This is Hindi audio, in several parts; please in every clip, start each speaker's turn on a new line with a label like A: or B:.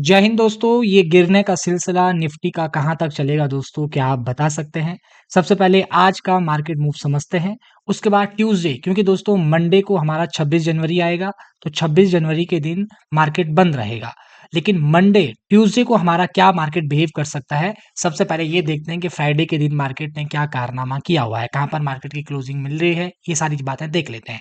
A: जय हिंद दोस्तों, ये गिरने का सिलसिला निफ्टी का कहाँ तक चलेगा दोस्तों, क्या आप बता सकते हैं? सबसे पहले आज का मार्केट मूव समझते हैं, उसके बाद ट्यूसडे, क्योंकि दोस्तों मंडे को हमारा 26 जनवरी आएगा, तो 26 जनवरी के दिन मार्केट बंद रहेगा। लेकिन मंडे, ट्यूसडे को हमारा क्या मार्केट बिहेव कर सकता है? सबसे पहले ये देखते हैं कि फ्राइडे के दिन मार्केट ने क्या कारनामा किया हुआ है, कहाँ पर मार्केट की क्लोजिंग मिल रही है, ये सारी बातें देख लेते हैं।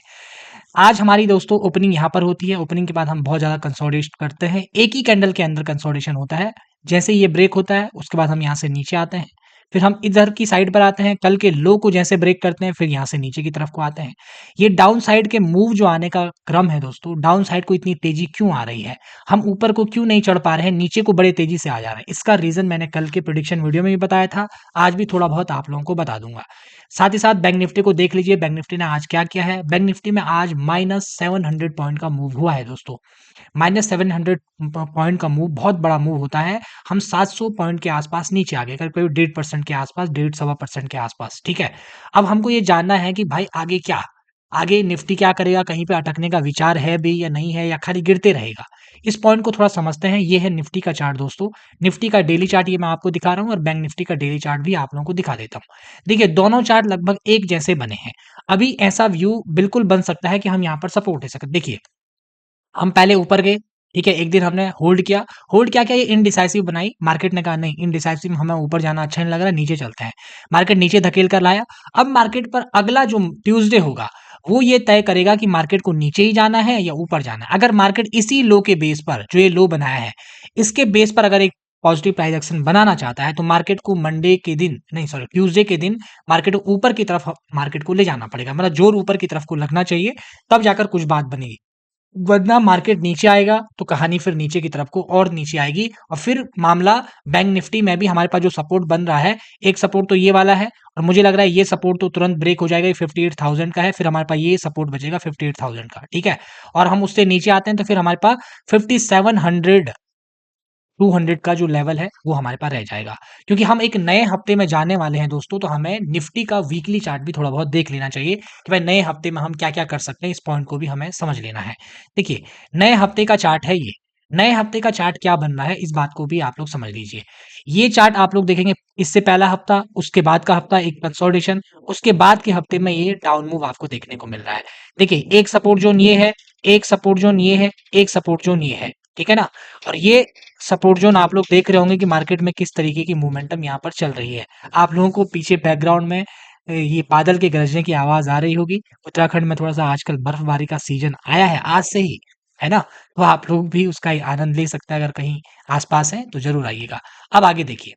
A: आज हमारी दोस्तों ओपनिंग यहाँ पर होती है। ओपनिंग के बाद हम बहुत ज़्यादा कंसोलिडेट करते हैं। एक ही कैंडल के अंदर कंसोलिडेशन होता है। जैसे ये ब्रेक होता है, उसके बाद हम यहाँ से नीचे आते हैं। फिर हम इधर की साइड पर आते हैं। कल के लो को जैसे ब्रेक करते हैं, फिर यहाँ से नीचे की तरफ को आते हैं। ये डाउन साइड के मूव जो आने का क्रम है दोस्तों, डाउन साइड को इतनी तेजी क्यों आ रही है? हम ऊपर को क्यों नहीं चढ़ पा रहे हैं, नीचे को बड़े तेजी से आ जा रहे हैं? इसका रीज़न मैंने कल के प्रेडिक्शन वीडियो में भी बताया था। आज भी थोड़ा बहुत आप लोगों को बता दूंगा। साथ ही साथ बैंक निफ्टी को देख लीजिए। बैंक निफ्टी ने आज क्या किया है? बैंक निफ्टी में आज -700 पॉइंट का मूव हुआ है दोस्तों। -700 पॉइंट का मूव बहुत बड़ा मूव होता है। हम 700 पॉइंट के आसपास नीचे आ गए, करीब करीब 1.5% के आसपास, 1.5-1.25% के आसपास। ठीक है, अब हमको ये जानना है कि भाई आगे क्या, आगे निफ्टी क्या करेगा? कहीं पे अटकने का विचार है भी या नहीं है, या खाली गिरते रहेगा? इस पॉइंट को थोड़ा समझते हैं। ये है निफ्टी का चार्ट दोस्तों। निफ्टी का डेली चार्ट ये मैं आपको दिखा रहा हूँ, और बैंक निफ्टी का डेली चार्ट भी आप लोगों को दिखा देता हूँ। देखिए, दोनों चार्ट लगभग एक जैसे बने हैं। अभी ऐसा व्यू बिल्कुल बन सकता है कि हम यहाँ पर सपोर्ट ले सकते। देखिए, हम पहले ऊपर गए, ठीक है, एक दिन हमने होल्ड क्या किया, ये इनडिसाइसिव बनाई। मार्केट ने कहा नहीं, इनडिसाइसिव हमें ऊपर जाना अच्छा नहीं लग रहा, नीचे चलते हैं। मार्केट नीचे धकेल कर लाया। अब मार्केट पर अगला जो ट्यूसडे होगा, वो ये तय करेगा कि मार्केट को नीचे ही जाना है या ऊपर जाना है। अगर मार्केट इसी लो के बेस पर, जो ये लो बनाया है, इसके बेस पर अगर एक पॉजिटिव प्राइस एक्शन बनाना चाहता है, तो मार्केट को मंडे के दिन, नहीं सॉरी, ट्यूसडे के दिन मार्केट को ऊपर की तरफ, मार्केट को ले जाना पड़ेगा। मतलब जोर ऊपर की तरफ को लगना चाहिए, तब जाकर कुछ बात बनेगी। वरना मार्केट नीचे आएगा तो कहानी फिर नीचे की तरफ को और नीचे आएगी, और फिर मामला बैंक निफ्टी में भी हमारे पास जो सपोर्ट बन रहा है, एक सपोर्ट तो ये वाला है, और मुझे लग रहा है ये सपोर्ट तो तुरंत ब्रेक हो जाएगा। ये 58,000 का है, फिर हमारे पास ये सपोर्ट बचेगा 58,000 का। ठीक है, और हम उससे नीचे आते हैं तो फिर हमारे पास 5700 200 का जो लेवल है वो हमारे पास रह जाएगा। क्योंकि हम एक नए हफ्ते में जाने वाले हैं दोस्तों, तो हमें निफ्टी का वीकली चार्ट भी थोड़ा बहुत देख लेना चाहिए कि भाई नए हफ्ते में हम क्या क्या कर सकते हैं। इस पॉइंट को भी हमें समझ लेना है। देखिए, नए हफ्ते का चार्ट है ये। नए हफ्ते का चार्ट क्या बन रहा है, इस बात को भी आप लोग समझ लीजिए। ये चार्ट आप लोग देखेंगे, इससे पहला हफ्ता, उसके बाद का हफ्ता एक कंसोलिडेशन, उसके बाद के हफ्ते में ये डाउन मूव आपको देखने को मिल रहा है। देखिए, एक सपोर्ट जोन ये है, एक सपोर्ट जोन ये है, एक सपोर्ट जोन ये है। ठीक है ना? और ये सपोर्ट जोन आप लोग देख रहे होंगे कि मार्केट में किस तरीके की मोमेंटम यहाँ पर चल रही है। आप लोगों को पीछे बैकग्राउंड में ये बादल के गरजने की आवाज आ रही होगी। उत्तराखंड में थोड़ा सा आजकल बर्फबारी का सीजन आया है आज से ही, है ना? तो आप लोग भी उसका आनंद ले सकते हैं। अगर कहीं आसपास हैं तो जरूर आइएगा। अब आगे देखिए,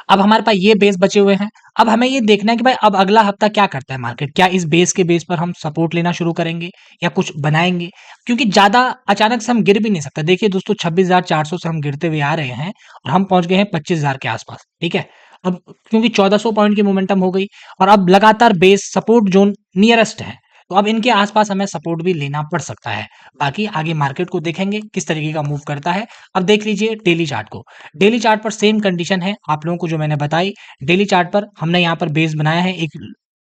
A: अब हमारे पास ये बेस बचे हुए हैं। अब हमें ये देखना है कि भाई अब अगला हफ्ता क्या करता है मार्केट। क्या इस बेस के बेस पर हम सपोर्ट लेना शुरू करेंगे या कुछ बनाएंगे? क्योंकि ज्यादा अचानक से हम गिर भी नहीं सकते। देखिए दोस्तों, 26,400 से हम गिरते हुए आ रहे हैं, और हम पहुंच गए हैं 25,000 के आसपास। ठीक है, अब क्योंकि 1400 पॉइंट की मोमेंटम हो गई, और अब लगातार बेस सपोर्ट जोन नियरेस्ट है, तो अब इनके आसपास हमें सपोर्ट भी लेना पड़ सकता है। बाकी आगे मार्केट को देखेंगे किस तरीके का मूव करता है। अब देख लीजिए डेली चार्ट को। डेली चार्ट पर सेम कंडीशन है आप लोगों को जो मैंने बताई। डेली चार्ट पर हमने यहाँ पर बेस बनाया है, एक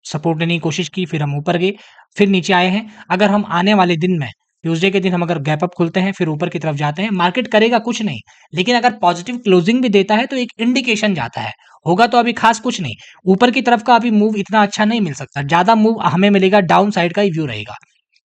A: सपोर्ट लेने की कोशिश की, फिर हम ऊपर गए, फिर नीचे आए हैं। अगर हम आने वाले दिन में, ट्यूसडे के दिन हम अगर गैप अप खुलते हैं, फिर ऊपर की तरफ जाते हैं, मार्केट करेगा कुछ नहीं, लेकिन अगर पॉजिटिव क्लोजिंग भी देता है तो एक इंडिकेशन जाता है। होगा तो अभी खास कुछ नहीं, ऊपर की तरफ का अभी मूव इतना अच्छा नहीं मिल सकता। ज्यादा मूव हमें मिलेगा, डाउन साइड का ही व्यू रहेगा।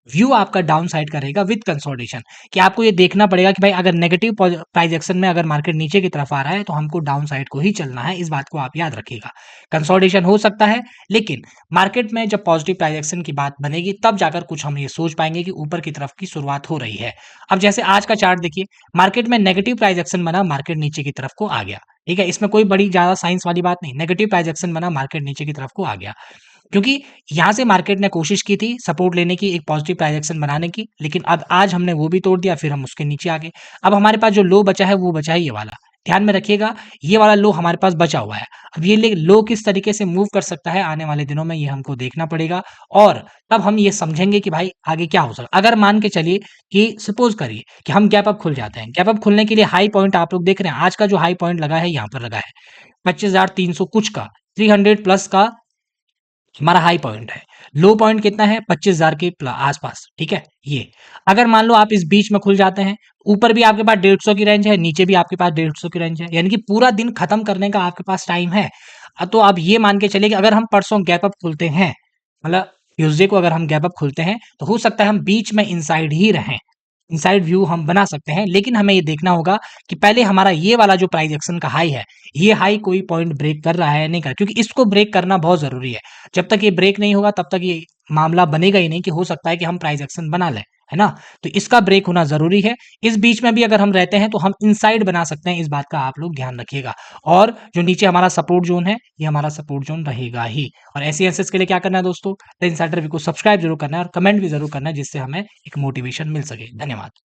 A: व्यू आपका डाउन साइड का रहेगा विद कंसोलिडेशन, कि आपको ये देखना पड़ेगा कि भाई अगर नेगेटिव प्राइस एक्शन में अगर मार्केट नीचे की तरफ आ रहा है, तो हमको डाउन साइड को ही चलना है। इस बात को आप याद रखिएगा। कंसोलिडेशन हो सकता है, लेकिन मार्केट में जब पॉजिटिव प्राइस एक्शन की बात बनेगी, तब जाकर कुछ हम ये सोच पाएंगे कि ऊपर की तरफ की शुरुआत हो रही है। अब जैसे आज का चार्ट देखिए, मार्केट में नेगेटिव प्राइस एक्शन बना, मार्केट नीचे की तरफ को आ गया। ठीक है, इसमें कोई बड़ी ज्यादा साइंस वाली बात नहीं। नेगेटिव प्राइस एक्शन बना, मार्केट नीचे की तरफ को आ गया, क्योंकि यहाँ से मार्केट ने कोशिश की थी सपोर्ट लेने की, एक पॉजिटिव प्राइस एक्शन बनाने की, लेकिन अब आज हमने वो भी तोड़ दिया, फिर हम उसके नीचे आ गए। अब हमारे पास जो लो बचा है वो बचा है ये वाला। ध्यान में रखिएगा, ये वाला लो हमारे पास बचा हुआ है। अब ये लो किस तरीके से मूव कर सकता है आने वाले दिनों में, ये हमको देखना पड़ेगा, और तब हम ये समझेंगे कि भाई आगे क्या हो सकता। अगर मान के चलिए कि सपोज करिए कि हम गैप अप खुल जाते हैं, गैप अप खुलने के लिए हाई पॉइंट आप लोग देख रहे हैं, आज का जो हाई पॉइंट लगा है यहाँ पर लगा है 25,300 कुछ का, 300 प्लस का हमारा हाई पॉइंट है। लो पॉइंट कितना है? 25,000 के आसपास, ठीक है? ये अगर मान लो आप इस बीच में खुल जाते हैं, ऊपर भी आपके पास 150 की रेंज है, नीचे भी आपके पास 150 की रेंज है, यानी कि पूरा दिन खत्म करने का आपके पास टाइम है। तो आप ये मान के चलिए कि अगर हम परसों गैप अप खुलते हैं, मतलब ट्यूसडे को अगर हम गैप अप खुलते हैं, तो हो सकता है हम बीच में इनसाइड ही रहें। इनसाइड व्यू हम बना सकते हैं, लेकिन हमें ये देखना होगा कि पहले हमारा ये वाला जो प्राइस एक्शन का हाई है, ये हाई कोई पॉइंट ब्रेक कर रहा है या नहीं कर, क्योंकि इसको ब्रेक करना बहुत जरूरी है। जब तक ये ब्रेक नहीं होगा तब तक ये मामला बनेगा ही नहीं कि हो सकता है कि हम प्राइस एक्शन बना लें, है ना? तो इसका ब्रेक होना जरूरी है। इस बीच में भी अगर हम रहते हैं तो हम इनसाइड बना सकते हैं, इस बात का आप लोग ध्यान रखिएगा। और जो नीचे हमारा सपोर्ट जोन है, ये हमारा सपोर्ट जोन रहेगा ही। और ऐसी एसेस के लिए क्या करना है दोस्तों? द इनसाइडर वी को सब्सक्राइब जरूर करना है और कमेंट भी जरूर करना है, जिससे हमें एक मोटिवेशन मिल सके। धन्यवाद।